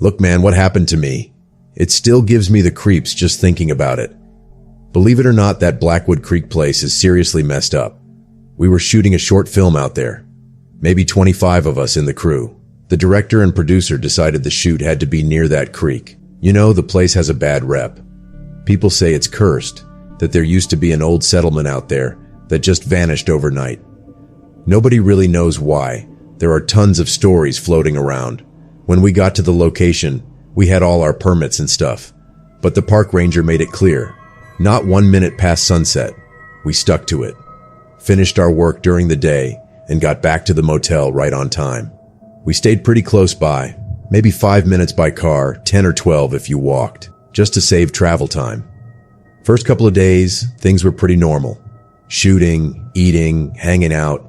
Look, man, what happened to me? It still gives me the creeps just thinking about it. Believe it or not, that Blackwood Creek place is seriously messed up. We were shooting a short film out there. Maybe 25 of us in the crew. The director and producer decided the shoot had to be near that creek. You know, the place has a bad rep. People say it's cursed, that there used to be an old settlement out there that just vanished overnight. Nobody really knows why. There are tons of stories floating around. When we got to the location, we had all our permits and stuff. But the park ranger made it clear. Not 1 minute past sunset. We stuck to it. Finished our work during the day and got back to the motel right on time. We stayed pretty close by, maybe 5 minutes by car, 10 or 12 if you walked, just to save travel time. First couple of days, things were pretty normal. Shooting, eating, hanging out.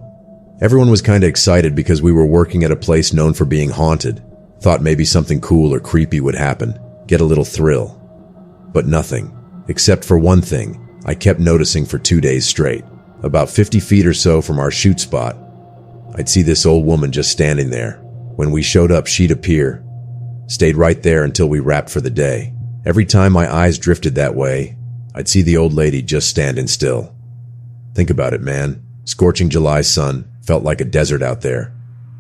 Everyone was kinda excited because we were working at a place known for being haunted. Thought maybe something cool or creepy would happen, get a little thrill. But nothing, except for one thing I kept noticing for 2 days straight. About 50 feet or so from our shoot spot, I'd see this old woman just standing there. When we showed up, she'd appear. Stayed right there until we wrapped for the day. Every time my eyes drifted that way, I'd see the old lady just standing still. Think about it, man. Scorching July sun felt like a desert out there,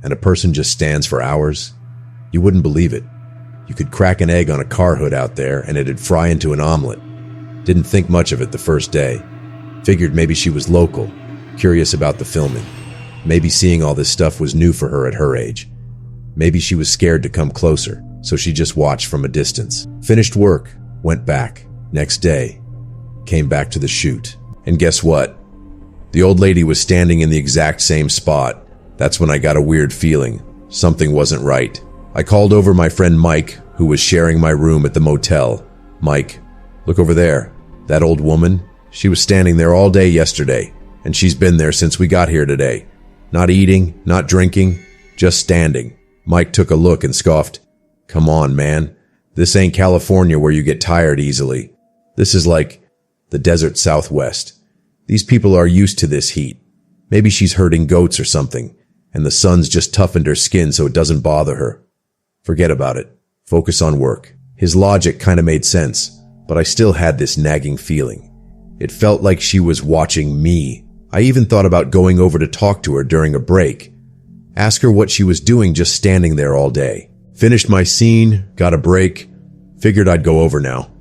and a person just stands for hours. You wouldn't believe it. You could crack an egg on a car hood out there and it'd fry into an omelet. Didn't think much of it the first day. Figured maybe she was local, curious about the filming. Maybe seeing all this stuff was new for her at her age. Maybe she was scared to come closer, so she just watched from a distance. Finished work, went back. Next day, came back to the shoot. And guess what? The old lady was standing in the exact same spot. That's when I got a weird feeling. Something wasn't right. I called over my friend Mike, who was sharing my room at the motel. Mike, look over there. That old woman? She was standing there all day yesterday, and she's been there since we got here today. Not eating, not drinking, just standing. Mike took a look and scoffed. Come on, man. This ain't California where you get tired easily. This is like the desert Southwest. These people are used to this heat. Maybe she's herding goats or something, and the sun's just toughened her skin so it doesn't bother her. Forget about it. Focus on work. His logic kind of made sense, but I still had this nagging feeling. It felt like she was watching me. I even thought about going over to talk to her during a break. Ask her what she was doing just standing there all day. Finished my scene, got a break, figured I'd go over now.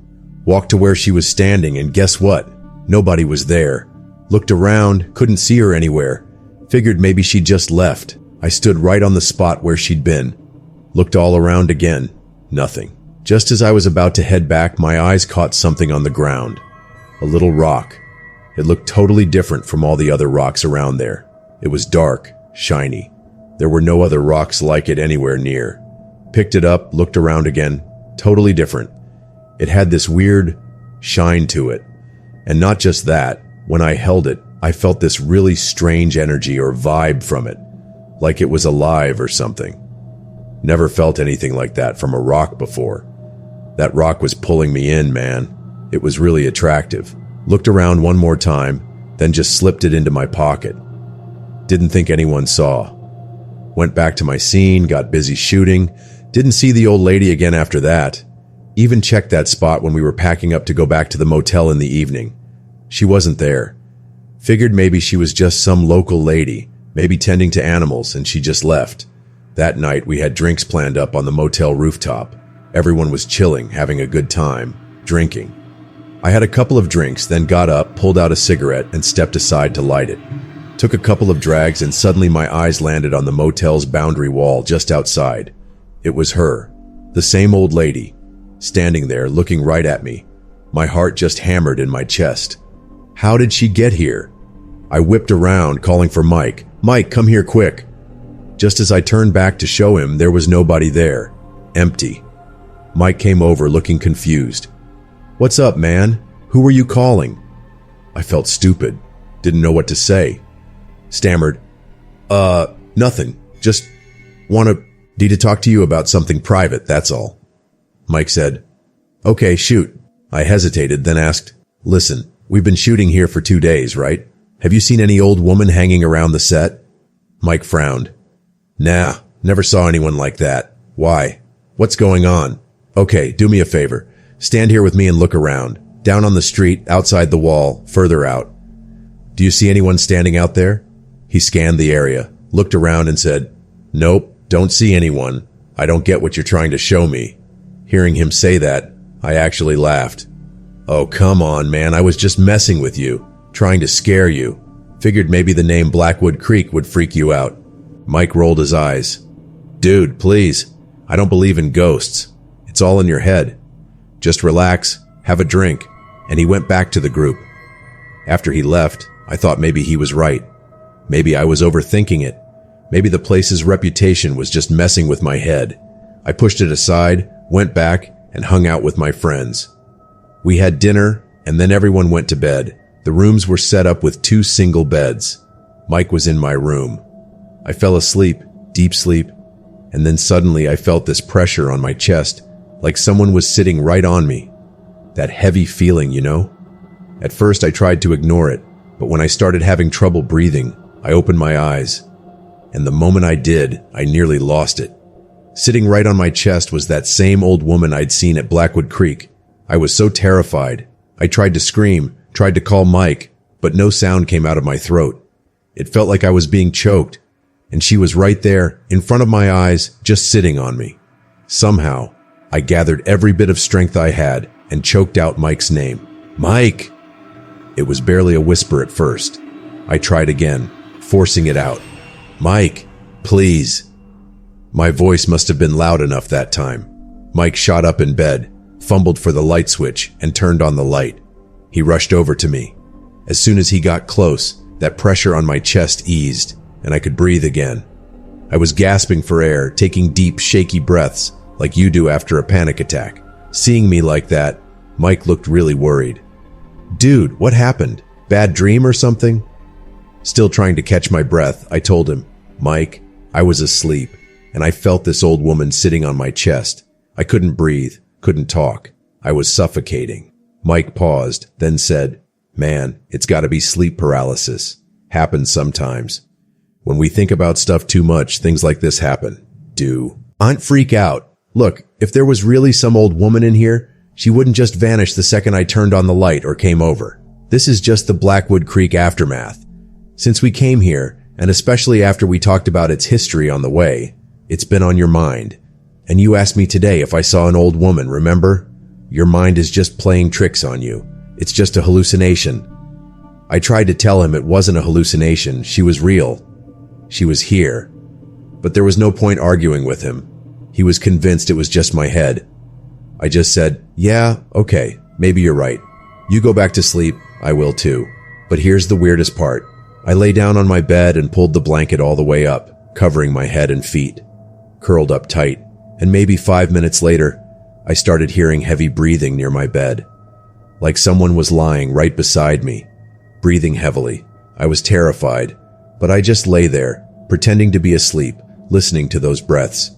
Walked to where she was standing, and guess what? Nobody was there. Looked around, couldn't see her anywhere. Figured maybe she'd just left. I stood right on the spot where she'd been. Looked all around again. Nothing. Just as I was about to head back, my eyes caught something on the ground. A little rock. It looked totally different from all the other rocks around there. It was dark, shiny. There were no other rocks like it anywhere near. Picked it up, looked around again. Totally different. It had this weird shine to it. And not just that, when I held it, I felt this really strange energy or vibe from it. Like it was alive or something. Never felt anything like that from a rock before. That rock was pulling me in, man. It was really attractive. Looked around one more time, then just slipped it into my pocket. Didn't think anyone saw. Went back to my scene, got busy shooting. Didn't see the old lady again after that. Even checked that spot when we were packing up to go back to the motel in the evening. She wasn't there. Figured maybe she was just some local lady, maybe tending to animals, and she just left. That night we had drinks planned up on the motel rooftop. Everyone was chilling, having a good time, drinking. I had a couple of drinks, then got up, pulled out a cigarette, and stepped aside to light it. Took a couple of drags, and suddenly my eyes landed on the motel's boundary wall just outside. It was her, the same old lady, standing there looking right at me. My heart just hammered in my chest. How did she get here? I whipped around, calling for Mike. Mike, come here quick. Just as I turned back to show him, there was nobody there. Empty. Mike came over looking confused. What's up, man? Who were you calling? I felt stupid. Didn't know what to say. Stammered. Nothing. Just need to talk to you about something private, that's all. Mike said, Okay, shoot. I hesitated, then asked, Listen, we've been shooting here for 2 days, right? Have you seen any old woman hanging around the set? Mike frowned. Nah, never saw anyone like that. Why? What's going on? Okay, do me a favor. Stand here with me and look around. Down on the street, outside the wall, further out. Do you see anyone standing out there? He scanned the area, looked around and said, Nope, don't see anyone. I don't get what you're trying to show me. Hearing him say that, I actually laughed. Oh, come on, man. I was just messing with you, trying to scare you. Figured maybe the name Blackwood Creek would freak you out. Mike rolled his eyes. Dude, please. I don't believe in ghosts. It's all in your head. Just relax, have a drink. And he went back to the group. After he left, I thought maybe he was right. Maybe I was overthinking it. Maybe the place's reputation was just messing with my head. I pushed it aside, went back, and hung out with my friends. We had dinner, and then everyone went to bed. The rooms were set up with 2 single beds. Mike was in my room. I fell asleep, deep sleep, and then suddenly I felt this pressure on my chest, like someone was sitting right on me. That heavy feeling, you know? At first I tried to ignore it, but when I started having trouble breathing, I opened my eyes. And the moment I did, I nearly lost it. Sitting right on my chest was that same old woman I'd seen at Blackwood Creek. I was so terrified. I tried to scream, tried to call Mike, but no sound came out of my throat. It felt like I was being choked, and she was right there, in front of my eyes, just sitting on me. Somehow, I gathered every bit of strength I had and choked out Mike's name. Mike! It was barely a whisper at first. I tried again, forcing it out. Mike, please. My voice must have been loud enough that time. Mike shot up in bed, fumbled for the light switch, and turned on the light. He rushed over to me. As soon as he got close, that pressure on my chest eased, and I could breathe again. I was gasping for air, taking deep, shaky breaths, like you do after a panic attack. Seeing me like that, Mike looked really worried. Dude, what happened? Bad dream or something? Still trying to catch my breath, I told him, Mike, I was asleep, and I felt this old woman sitting on my chest. I couldn't breathe, couldn't talk. I was suffocating. Mike paused, then said, Man, it's gotta be sleep paralysis. Happens sometimes. When we think about stuff too much, things like this happen. Don't freak out. Look, if there was really some old woman in here, she wouldn't just vanish the second I turned on the light or came over. This is just the Blackwood Creek aftermath. Since we came here, and especially after we talked about its history on the way, it's been on your mind. And you asked me today if I saw an old woman, remember? Your mind is just playing tricks on you. It's just a hallucination. I tried to tell him it wasn't a hallucination. She was real. She was here. But there was no point arguing with him. He was convinced it was just my head. I just said, yeah, okay, maybe you're right. You go back to sleep, I will too. But here's the weirdest part. I lay down on my bed and pulled the blanket all the way up, covering my head and feet. Curled up tight, and maybe 5 minutes later, I started hearing heavy breathing near my bed. Like someone was lying right beside me, breathing heavily. I was terrified, but I just lay there, pretending to be asleep, listening to those breaths.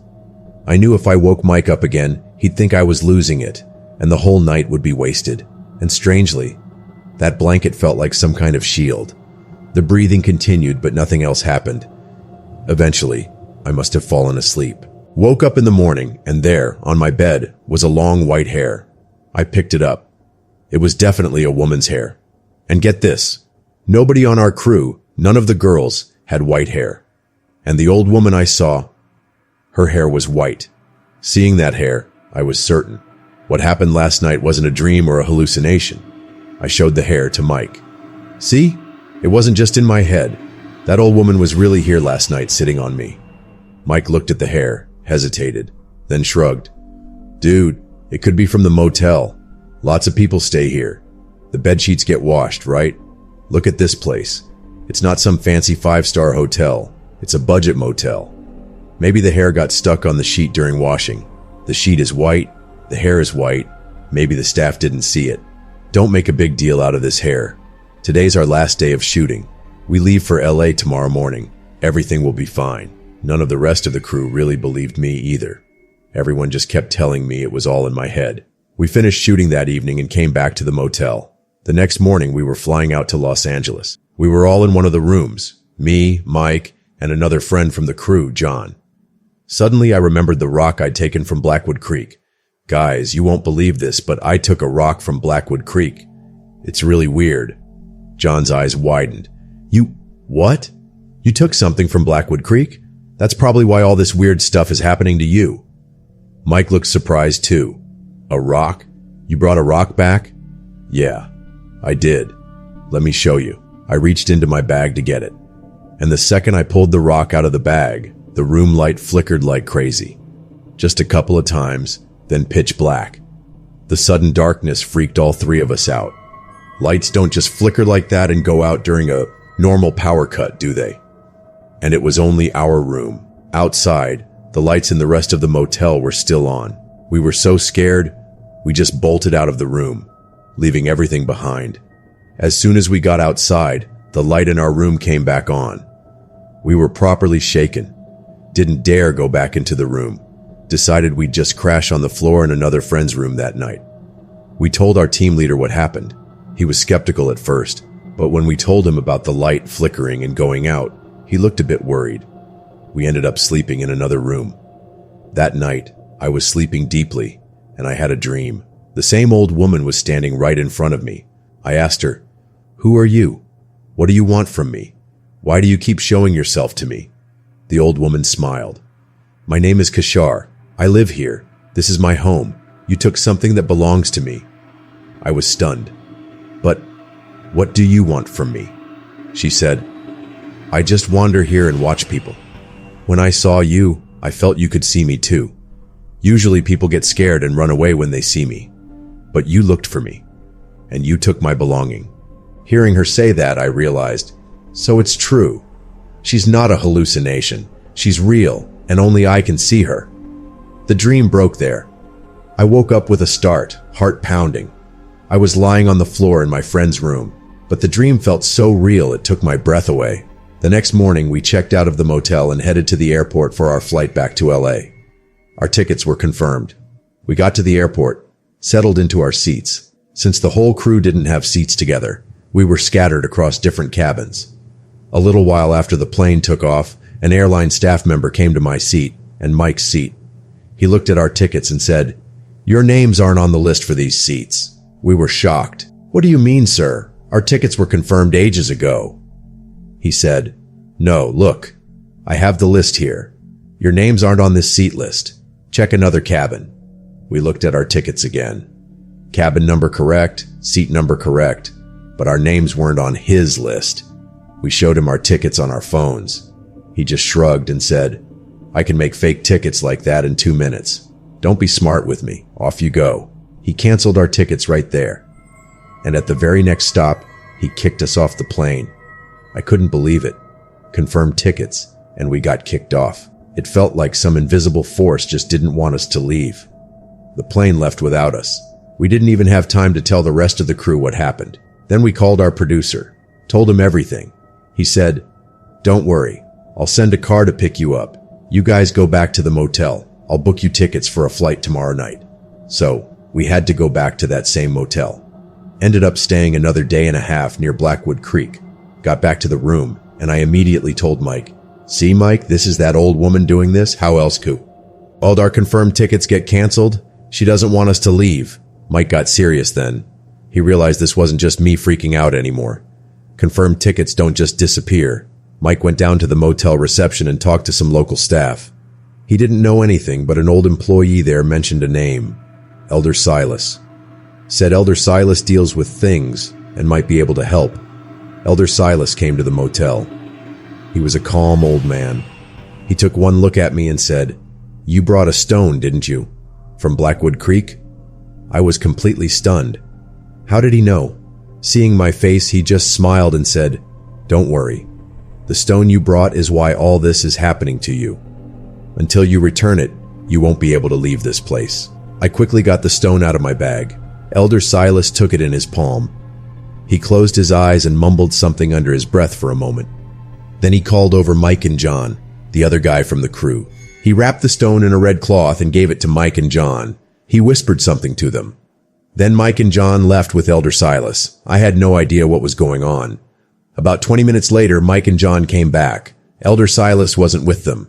I knew if I woke Mike up again, he'd think I was losing it, and the whole night would be wasted. And strangely, that blanket felt like some kind of shield. The breathing continued, but nothing else happened. Eventually, I must have fallen asleep. Woke up in the morning, and there, on my bed, was a long white hair. I picked it up. It was definitely a woman's hair. And get this, nobody on our crew, none of the girls, had white hair. And the old woman I saw, her hair was white. Seeing that hair, I was certain. What happened last night wasn't a dream or a hallucination. I showed the hair to Mike. See? It wasn't just in my head. That old woman was really here last night, sitting on me. Mike looked at the hair, hesitated, then shrugged. Dude, it could be from the motel. Lots of people stay here. The bedsheets get washed, right? Look at this place. It's not some fancy 5-star hotel. It's a budget motel. Maybe the hair got stuck on the sheet during washing. The sheet is white. The hair is white. Maybe the staff didn't see it. Don't make a big deal out of this hair. Today's our last day of shooting. We leave for LA tomorrow morning. Everything will be fine. None of the rest of the crew really believed me either. Everyone just kept telling me it was all in my head. We finished shooting that evening and came back to the motel. The next morning we were flying out to Los Angeles. We were all in one of the rooms. Me, Mike, and another friend from the crew, John. Suddenly I remembered the rock I'd taken from Blackwood Creek. Guys, you won't believe this, but I took a rock from Blackwood Creek. It's really weird. John's eyes widened. What? You took something from Blackwood Creek? That's probably why all this weird stuff is happening to you. Mike looked surprised too. A rock? You brought a rock back? Yeah, I did. Let me show you. I reached into my bag to get it. And the second I pulled the rock out of the bag, the room light flickered like crazy. Just a couple of times, then pitch black. The sudden darkness freaked all three of us out. Lights don't just flicker like that and go out during a normal power cut, do they? And it was only our room. Outside, the lights in the rest of the motel were still on. We were so scared, we just bolted out of the room, leaving everything behind. As soon as we got outside, the light in our room came back on. We were properly shaken. Didn't dare go back into the room. Decided we'd just crash on the floor in another friend's room that night. We told our team leader what happened. He was skeptical at first, but when we told him about the light flickering and going out, he looked a bit worried. We ended up sleeping in another room. That night, I was sleeping deeply, and I had a dream. The same old woman was standing right in front of me. I asked her, "Who are you? What do you want from me? Why do you keep showing yourself to me?" The old woman smiled. "My name is Kishar. I live here. This is my home. You took something that belongs to me." I was stunned. "But what do you want from me?" She said, "I just wander here and watch people. When I saw you, I felt you could see me too. Usually people get scared and run away when they see me. But you looked for me, and you took my belonging." Hearing her say that, I realized, so it's true. She's not a hallucination. She's real, and only I can see her. The dream broke there. I woke up with a start, heart pounding. I was lying on the floor in my friend's room, but the dream felt so real it took my breath away. The next morning, we checked out of the motel and headed to the airport for our flight back to LA. Our tickets were confirmed. We got to the airport, settled into our seats. Since the whole crew didn't have seats together, we were scattered across different cabins. A little while after the plane took off, an airline staff member came to my seat and Mike's seat. He looked at our tickets and said, "Your names aren't on the list for these seats." We were shocked. "What do you mean, sir? Our tickets were confirmed ages ago." He said, "No, look, I have the list here. Your names aren't on this seat list. Check another cabin." We looked at our tickets again. Cabin number correct, seat number correct, but our names weren't on his list. We showed him our tickets on our phones. He just shrugged and said, "I can make fake tickets like that in 2 minutes. Don't be smart with me. Off you go." He canceled our tickets right there. And at the very next stop, he kicked us off the plane. I couldn't believe it. Confirmed tickets, and we got kicked off. It felt like some invisible force just didn't want us to leave. The plane left without us. We didn't even have time to tell the rest of the crew what happened. Then we called our producer, told him everything. He said, "Don't worry, I'll send a car to pick you up. You guys go back to the motel. I'll book you tickets for a flight tomorrow night." So, we had to go back to that same motel. Ended up staying another day and a half near Blackwood Creek. Got back to the room, and I immediately told Mike, "See, Mike, this is that old woman doing this. How else could all our confirmed tickets get canceled? She doesn't want us to leave." Mike got serious then. He realized this wasn't just me freaking out anymore. Confirmed tickets don't just disappear. Mike went down to the motel reception and talked to some local staff. He didn't know anything, but an old employee there mentioned a name, Elder Silas. Said Elder Silas deals with things and might be able to help. Elder Silas came to the motel. He was a calm old man. He took one look at me and said, "You brought a stone, didn't you? From Blackwood Creek?" I was completely stunned. How did he know? Seeing my face, he just smiled and said, "Don't worry. The stone you brought is why all this is happening to you. Until you return it, you won't be able to leave this place." I quickly got the stone out of my bag. Elder Silas took it in his palm. He closed his eyes and mumbled something under his breath for a moment. Then he called over Mike and John, the other guy from the crew. He wrapped the stone in a red cloth and gave it to Mike and John. He whispered something to them. Then Mike and John left with Elder Silas. I had no idea what was going on. About 20 minutes later, Mike and John came back. Elder Silas wasn't with them.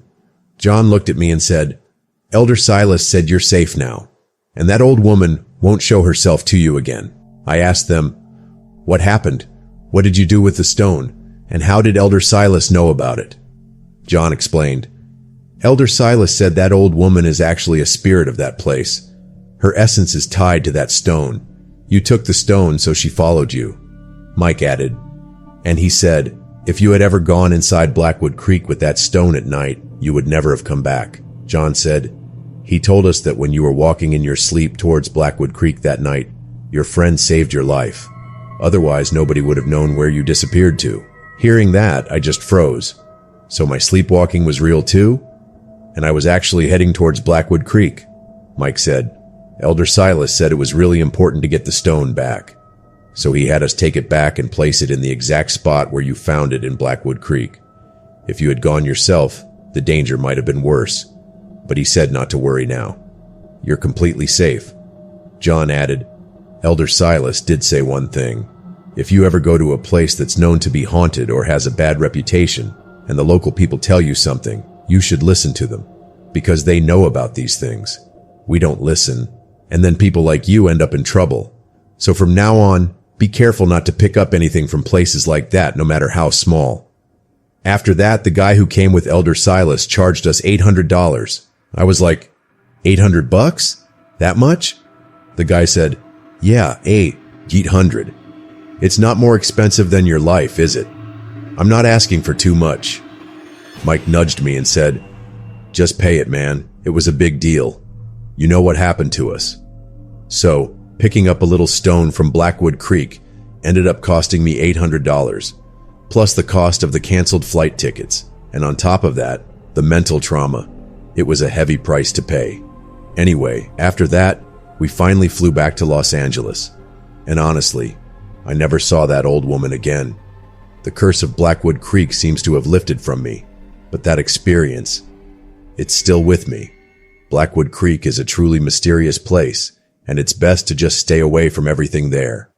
John looked at me and said, "Elder Silas said you're safe now, and that old woman won't show herself to you again." I asked them, "What happened? What did you do with the stone? And how did Elder Silas know about it?" John explained, "Elder Silas said that old woman is actually a spirit of that place. Her essence is tied to that stone. You took the stone, so she followed you." Mike added, "And he said, if you had ever gone inside Blackwood Creek with that stone at night, you would never have come back." John said, "He told us that when you were walking in your sleep towards Blackwood Creek that night, your friend saved your life. Otherwise, nobody would have known where you disappeared to." Hearing that, I just froze. So my sleepwalking was real too? And I was actually heading towards Blackwood Creek. Mike said, "Elder Silas said it was really important to get the stone back. So he had us take it back and place it in the exact spot where you found it in Blackwood Creek. If you had gone yourself, the danger might have been worse. But he said not to worry now. You're completely safe." John added, "Elder Silas did say one thing. If you ever go to a place that's known to be haunted or has a bad reputation, and the local people tell you something, you should listen to them, because they know about these things. We don't listen, and then people like you end up in trouble. So from now on, be careful not to pick up anything from places like that, no matter how small." After that, the guy who came with Elder Silas charged us $800. I was like, $800? That much? The guy said, "Yeah, 800. It's not more expensive than your life, is it? I'm not asking for too much." Mike nudged me and said, "Just pay it, man. It was a big deal. You know what happened to us." So, picking up a little stone from Blackwood Creek ended up costing me $800, plus the cost of the canceled flight tickets, and on top of that, the mental trauma. It was a heavy price to pay. Anyway, after that, we finally flew back to Los Angeles. And honestly, I never saw that old woman again. The curse of Blackwood Creek seems to have lifted from me, but that experience, it's still with me. Blackwood Creek is a truly mysterious place, and it's best to just stay away from everything there.